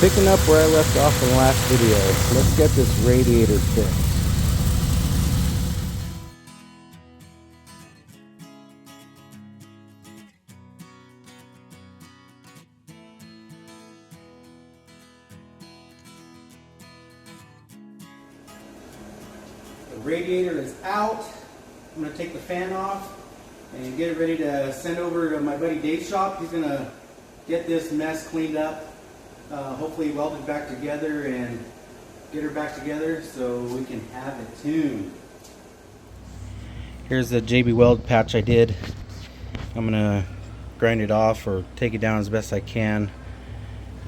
Picking up where I left off in the last video, let's get this radiator fixed. The radiator is out. I'm going to take the fan off and get it ready to send over to my buddy Dave's shop. He's going to get this mess cleaned up, hopefully weld it back together and get her back together so we can have it tuned. Here's the JB weld patch I did. I'm going to grind it off or take it down as best I can,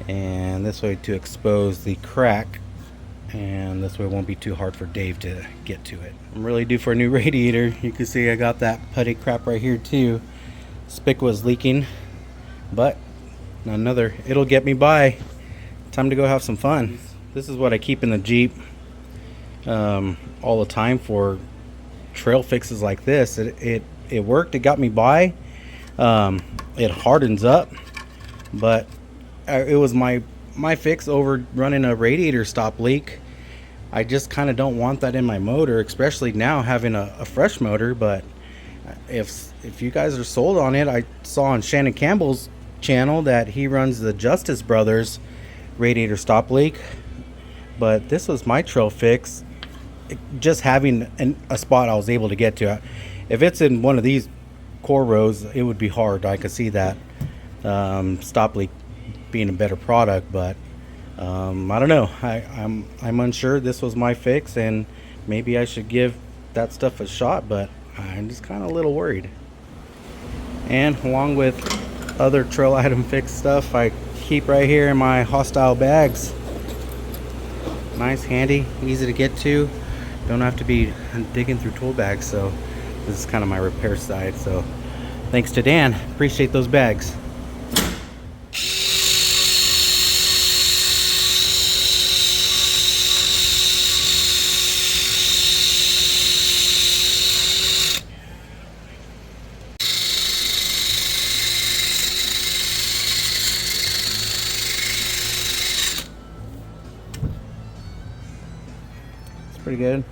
and this way to expose the crack, and this way it won't be too hard for Dave to get to it. I'm really due for a new radiator. You can see I got that putty crap right here too. Spigot was leaking, but another, it'll get me by. Time to go have some fun. This is what I keep in the Jeep all the time for trail fixes like this. It worked. It got me by. It hardens up, but it was my fix over running a radiator stop leak. I just kind of don't want that in my motor, especially now having a fresh motor. But if you guys are sold on it, I saw on Shannon Campbell's channel that he runs the Justice Brothers radiator stop leak, but this was my trail fix. Just having a spot I was able to get to. If it's in one of these core rows, it would be hard. I could see that stop leak being a better product, but I don't know. I'm unsure. This was my fix, and maybe I should give that stuff a shot, but I'm just kind of a little worried. And along with other trail item fix stuff, I keep right here in my hostile bags. Nice, handy, easy to get to. Don't have to be digging through tool bags. So this is kind of my repair side. So thanks to Dan, appreciate those bags. Pretty good.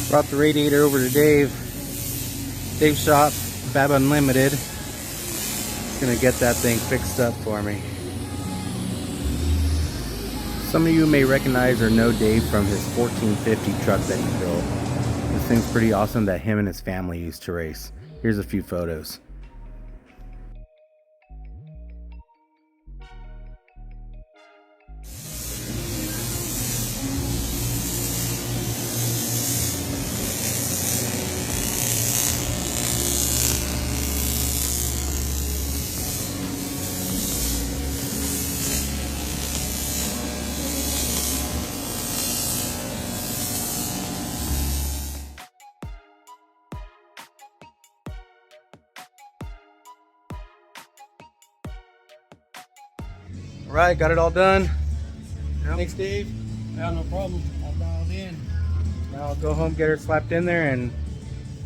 Brought the radiator over to Dave's shop, Bab Unlimited. He's gonna get that thing fixed up for me. Some of you may recognize or know Dave from his 1450 truck that he built. This thing's pretty awesome that him and his family used to race. Here's a few photos. Alright, got it all done. Yep. Thanks, Dave. Yeah, no problem. All dialed in. Now I'll go home, get her slapped in there, and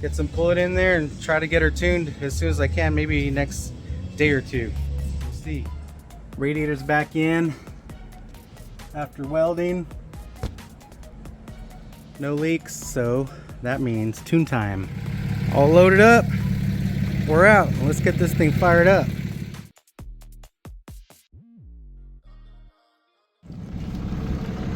get some fluid in there and try to get her tuned as soon as I can, maybe next day or two. We'll see. Radiator's back in after welding. No leaks, so that means tune time. All loaded up. We're out. Let's get this thing fired up.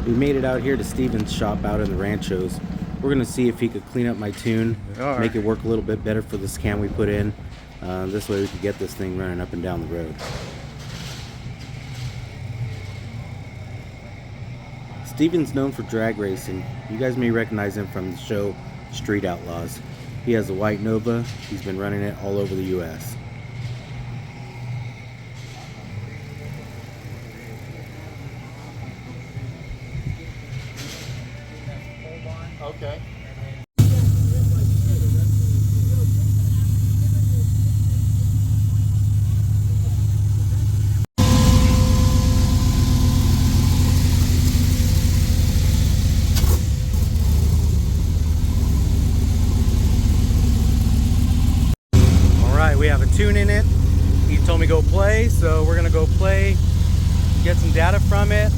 We made it out here to Steven's shop out in the Ranchos. We're gonna see if he could clean up my tune, make it work a little bit better for this cam we put in. This way we could get this thing running up and down the road. Steven's known for drag racing. You guys may recognize him from the show Street Outlaws. He has a white Nova. He's been running it all over the US. Okay. tune in it. He told me go play, so we're gonna go play, get some data from it.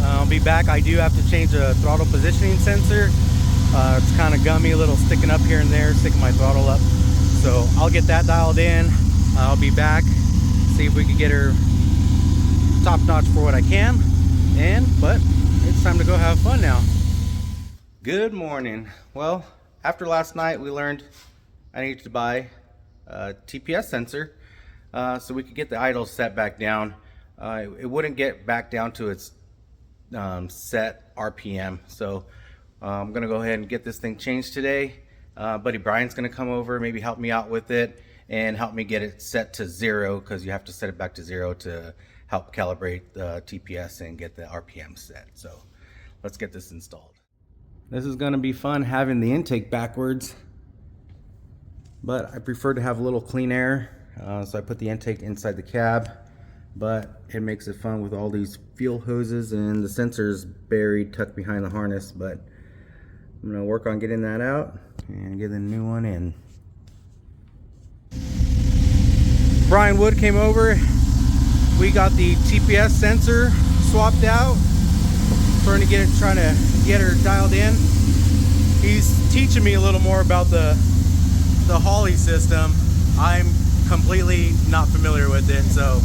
I'll be back. I do have to change the throttle positioning sensor. It's kind of gummy, a little sticking up here and there, sticking my throttle up. So I'll get that dialed in. I'll be back, see if we can get her top notch for what I can. But it's time to go have fun now. Good morning. Well, after last night, we learned I needed to buy a TPS sensor so we could get the idle set back down. It wouldn't get back down to its set RPM. So I'm gonna go ahead and get this thing changed today. Buddy Brian's gonna come over, maybe help me out with it and help me get it set to 0, because you have to set it back to 0 to help calibrate the TPS and get the RPM set. So let's get this installed. This is gonna be fun having the intake backwards, but I prefer to have a little clean air, so I put the intake inside the cab. But it makes it fun with all these fuel hoses and the sensors buried, tucked behind the harness. But I'm gonna work on getting that out and get the new one in. Brian Wood came over. We got the TPS sensor swapped out. Trying to get her dialed in. He's teaching me a little more about the Holly system. I'm completely not familiar with it, so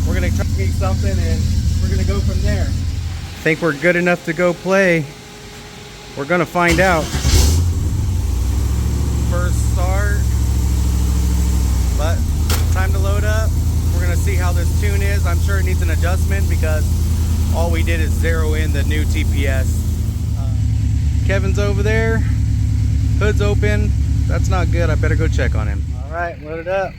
we're gonna try to get something and we're gonna go from there. Think we're good enough to go play? We're gonna find out. First start, but time to load up. We're gonna see how this tune is. I'm sure it needs an adjustment because all we did is zero in the new TPS. Kevin's over there, hood's open. That's not good. I better go check on him. All right, load it up.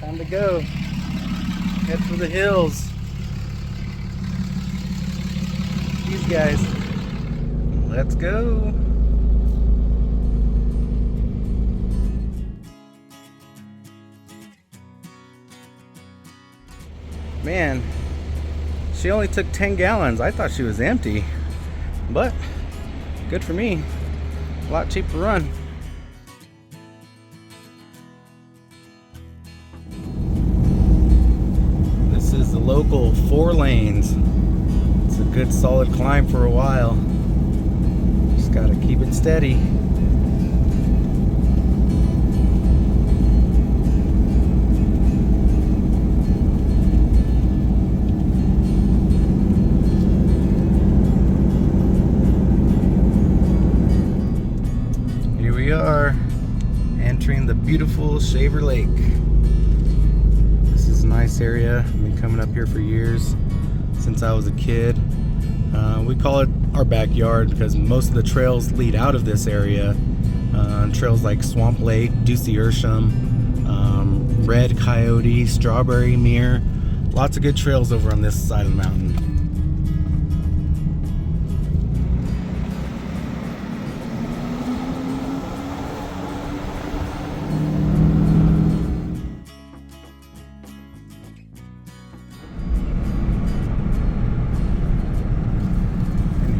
Time to go. Head for the hills. These guys. Let's go. Man, she only took 10 gallons. I thought she was empty, but good for me. A lot cheaper to run. This is the local 4 lanes. It's a good solid climb for a while. Just gotta keep it steady. We are entering the beautiful Shaver Lake. This is a nice area. I've been coming up here for years, since I was a kid. We call it our backyard because most of the trails lead out of this area. Trails like Swamp Lake, Ducey Ursham, Red Coyote, Strawberry Mere. Lots of good trails over on this side of the mountain.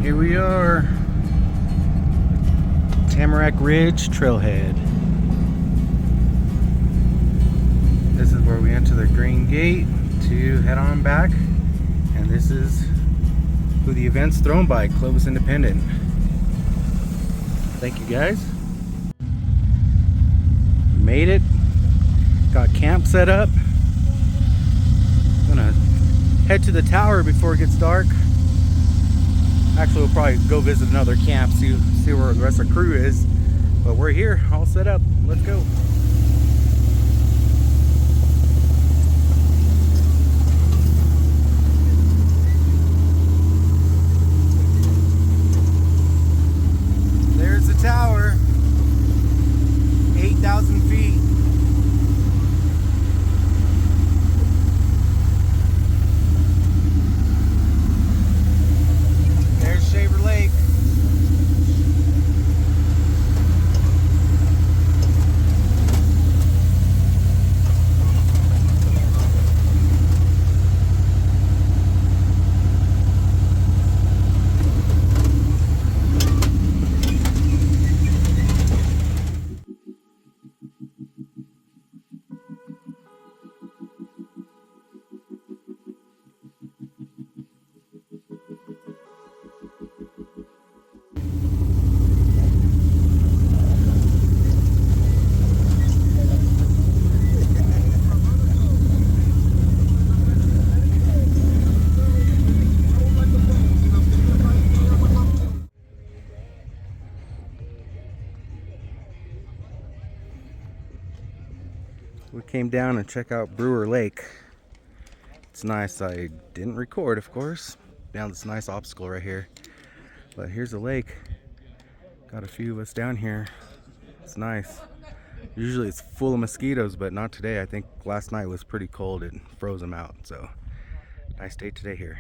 Here we are, Tamarack Ridge Trailhead. This is where we enter the green gate to head on back, and this is who the event's thrown by, Clovis Independent. Thank you guys. Made it, got camp set up. I'm gonna head to the tower before it gets dark. Actually, we'll probably go visit another camp, see where the rest of the crew is. But we're here, all set up. Let's go. There's the tower, 8,000 feet. Shaver Lake. came down and check out Brewer Lake. It's nice. I didn't record, of course, down this nice obstacle right here. But here's a lake. Got a few of us down here. It's nice. Usually it's full of mosquitoes, but not today. I think last night was pretty cold. It froze them out. So nice day today here.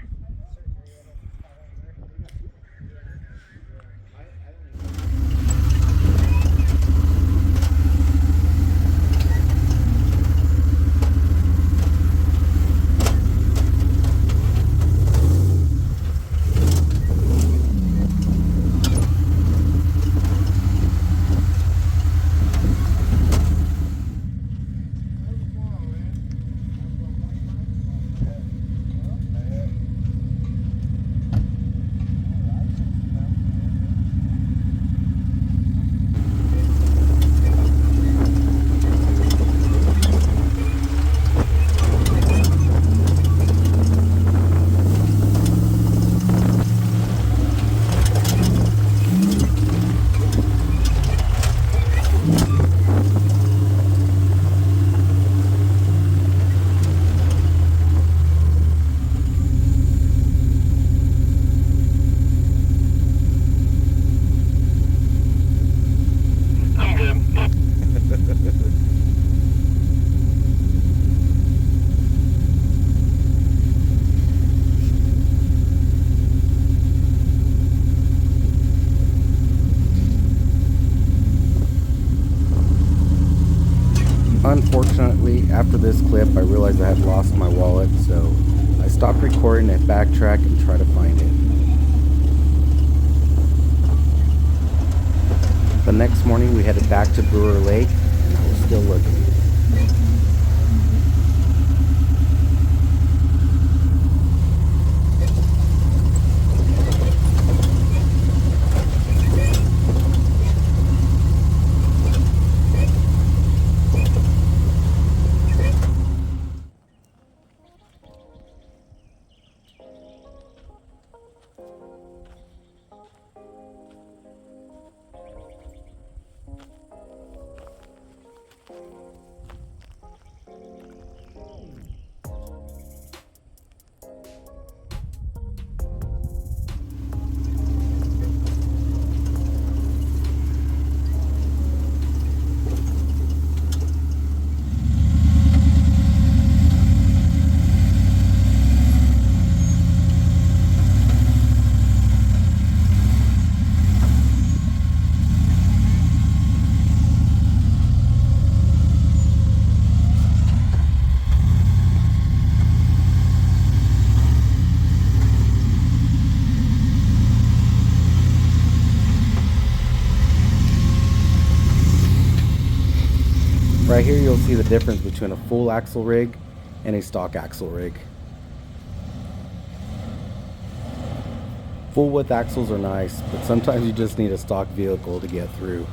Unfortunately, after this clip, I realized I had lost my wallet, so I stopped recording and backtrack and try to find it. The next morning, we headed back to Brewer Lake, and I was still looking. Right here you'll see the difference between a full axle rig and a stock axle rig. Full width axles are nice, but sometimes you just need a stock vehicle to get through.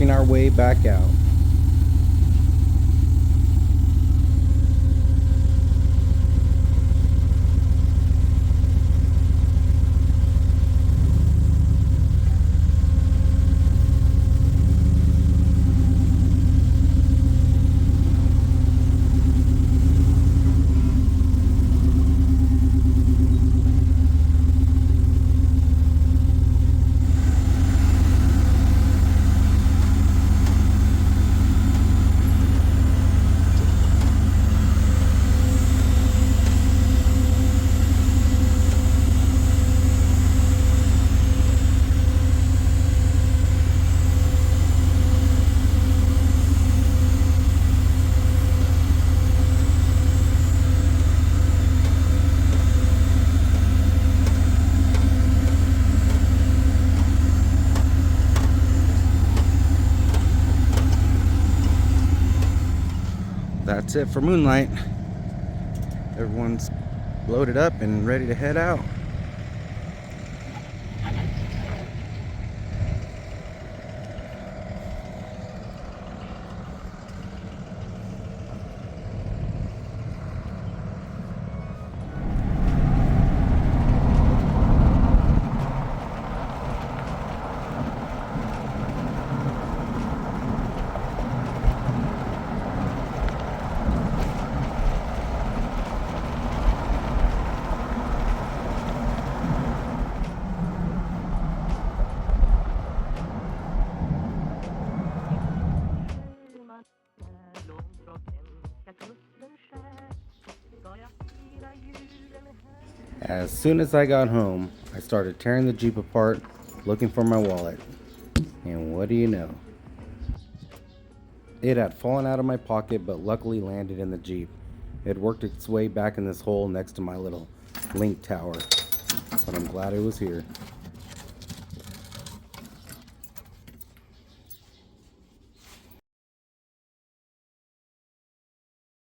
working our way back out. That's it for Moonlight. Everyone's loaded up and ready to head out. As soon as I got home, I started tearing the Jeep apart, looking for my wallet. And what do you know? It had fallen out of my pocket, but luckily landed in the Jeep. It had worked its way back in this hole next to my little link tower, but I'm glad it was here.